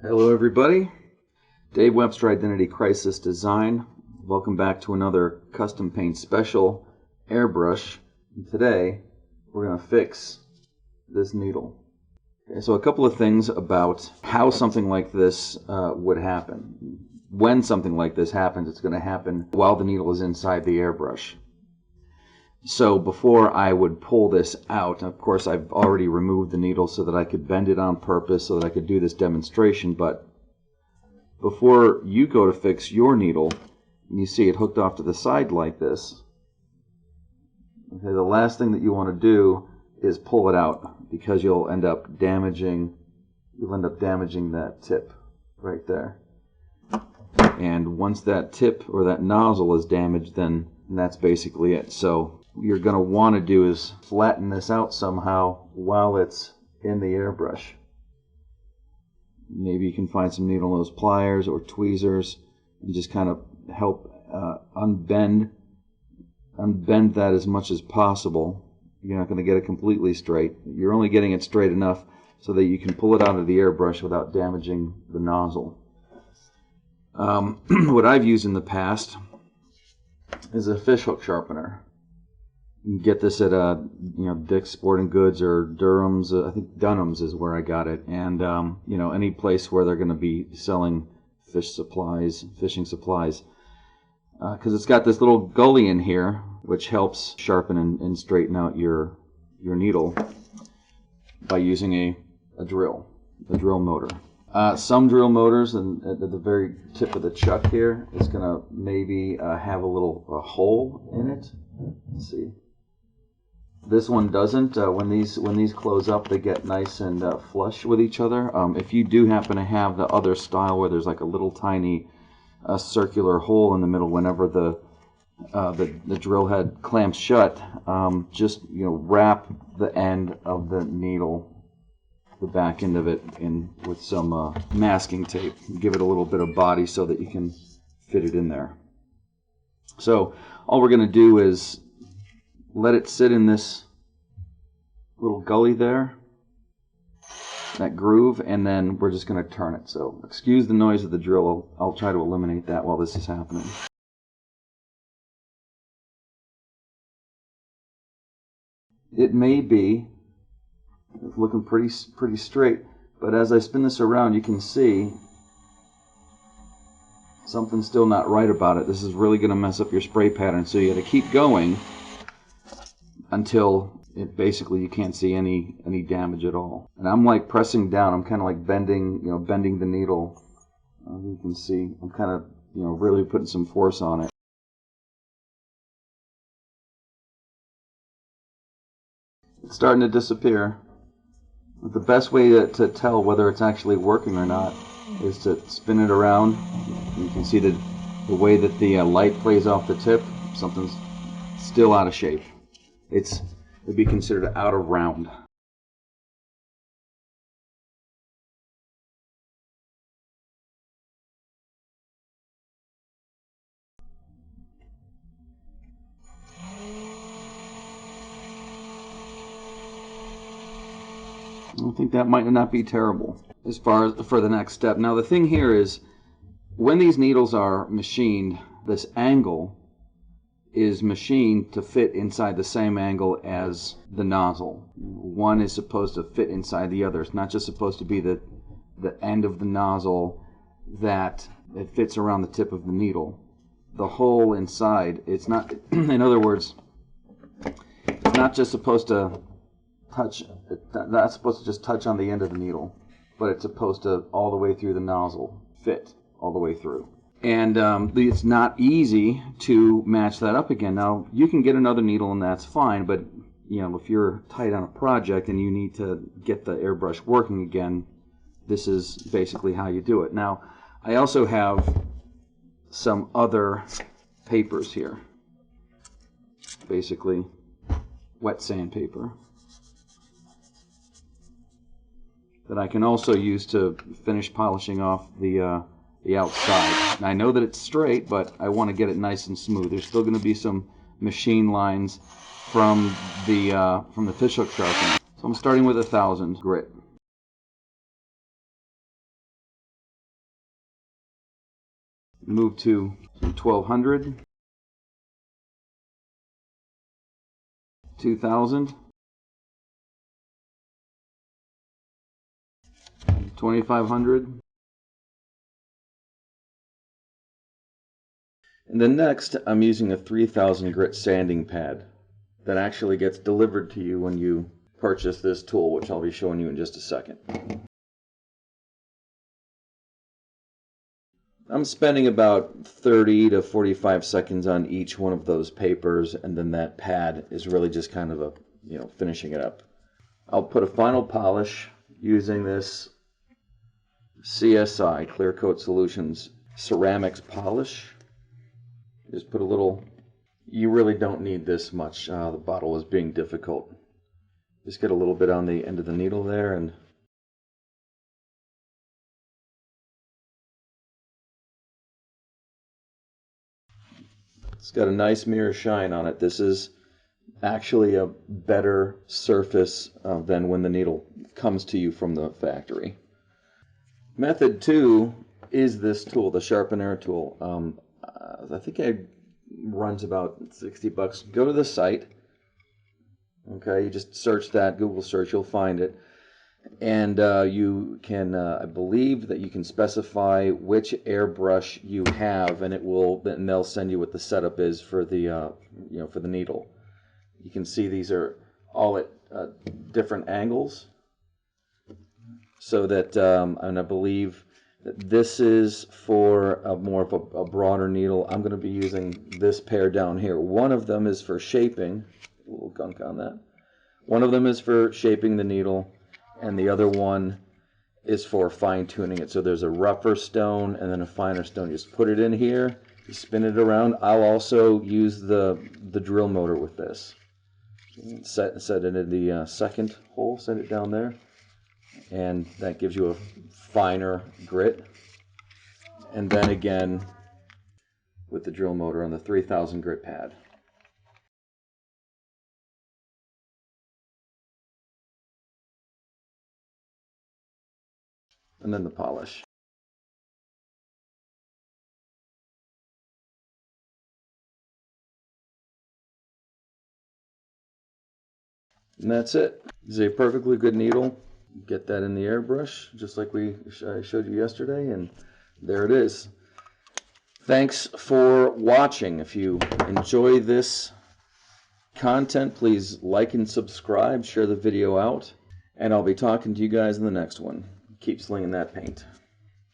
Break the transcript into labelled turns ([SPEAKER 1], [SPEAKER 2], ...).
[SPEAKER 1] Hello everybody, Dave Webster Identity Crisis Design. Welcome back to another custom paint special, airbrush. And today we're going to fix this needle. Okay, so a couple of things about how something like this would happen. When something like this happens, it's going to happen while the needle is inside the airbrush. So before I would pull this out, of course I've already removed the needle so that I could bend it on purpose so that I could do this demonstration, but before you go to fix your needle, and you see it hooked off to the side like this, okay, the last thing that you want to do is pull it out, because you'll end up damaging that tip right there. And once that tip or that nozzle is damaged, then that's basically it. So what you're going to want to do is flatten this out somehow while it's in the airbrush. Maybe you can find some needle nose pliers or tweezers and just kind of help unbend that as much as possible. You're not going to get it completely straight. You're only getting it straight enough so that you can pull it out of the airbrush without damaging the nozzle. What I've used in the past is a fishhook sharpener. You can get this at Dick's Sporting Goods or Durham's. I think Dunham's is where I got it, and any place where they're going to be selling fishing supplies, because it's got this little gully in here which helps sharpen and straighten out your needle by using a drill motor. Some drill motors, and at the very tip of the chuck here, is going to maybe have a little hole in it. Let's see. This one doesn't. When these close up, they get nice and flush with each other. If you do happen to have the other style where there's like a little tiny circular hole in the middle, whenever the drill head clamps shut, just wrap the end of the needle, the back end of it, in with some masking tape. Give it a little bit of body so that you can fit it in there. So all we're going to do is let it sit in this little gully there, that groove, and then we're just going to turn it. So excuse the noise of the drill. I'll try to eliminate that while this is happening. It may be looking pretty straight, but as I spin this around, you can see something's still not right about it. This is really going to mess up your spray pattern, so you got to keep going until basically you can't see any damage at all. And I'm like pressing down. I'm kind of like bending the needle. You can see I'm kind of really putting some force on it. It's starting to disappear. But the best way to tell whether it's actually working or not is to spin it around. You can see the way that the light plays off the tip. Something's still out of shape. It'd be considered out of round. I think that might not be terrible as far as for the next step. Now the thing here is, when these needles are machined, this angle is machined to fit inside the same angle as the nozzle. One is supposed to fit inside the other. It's not just supposed to be the end of the nozzle that it fits around the tip of the needle. The hole inside, it's not, in other words, it's not just supposed to touch, not supposed to just touch on the end of the needle, but it's supposed to all the way through the nozzle, fit all the way through. And it's not easy to match that up again. Now, you can get another needle and that's fine, but if you're tight on a project and you need to get the airbrush working again, this is basically how you do it. Now, I also have some other papers here, basically wet sandpaper, that I can also use to finish polishing off the outside. Now, I know that it's straight, but I want to get it nice and smooth. There's still going to be some machine lines from the fishhook sharpener. So I'm starting with 1000 grit. move to 1200, 2000, 2500. And then next, I'm using a 3000 grit sanding pad that actually gets delivered to you when you purchase this tool, which I'll be showing you in just a second. I'm spending about 30 to 45 seconds on each one of those papers, and then that pad is really just kind of finishing it up. I'll put a final polish using this CSI, Clear Coat Solutions ceramics polish. Just put a little, you really don't need this much. The bottle is being difficult. Just get a little bit on the end of the needle there, and it's got a nice mirror shine on it. This is actually a better surface than when the needle comes to you from the factory. Method 2 is this tool, the SharpenAir tool. I think it runs about 60 bucks. Go to the site. Okay, you just search that, Google search, you'll find it. And you can, I believe that you can specify which airbrush you have, and and they'll send you what the setup is for the, for the needle. You can see these are all at different angles, so that, and I believe that this is for more of a broader needle. I'm going to be using this pair down here. One of them is for shaping, a little gunk on that. One of them is for shaping the needle, and the other one is for fine-tuning it. So there's a rougher stone and then a finer stone. You just put it in here, you spin it around. I'll also use the drill motor with this. Set it into the second hole, set it down there, and that gives you a finer grit. And then again with the drill motor on the 3000 grit pad. And then the polish. And that's it. This is a perfectly good needle. Get that in the airbrush, just like I showed you yesterday, and there it is. Thanks for watching. If you enjoy this content, please like and subscribe, share the video out, and I'll be talking to you guys in the next one. Keep slinging that paint.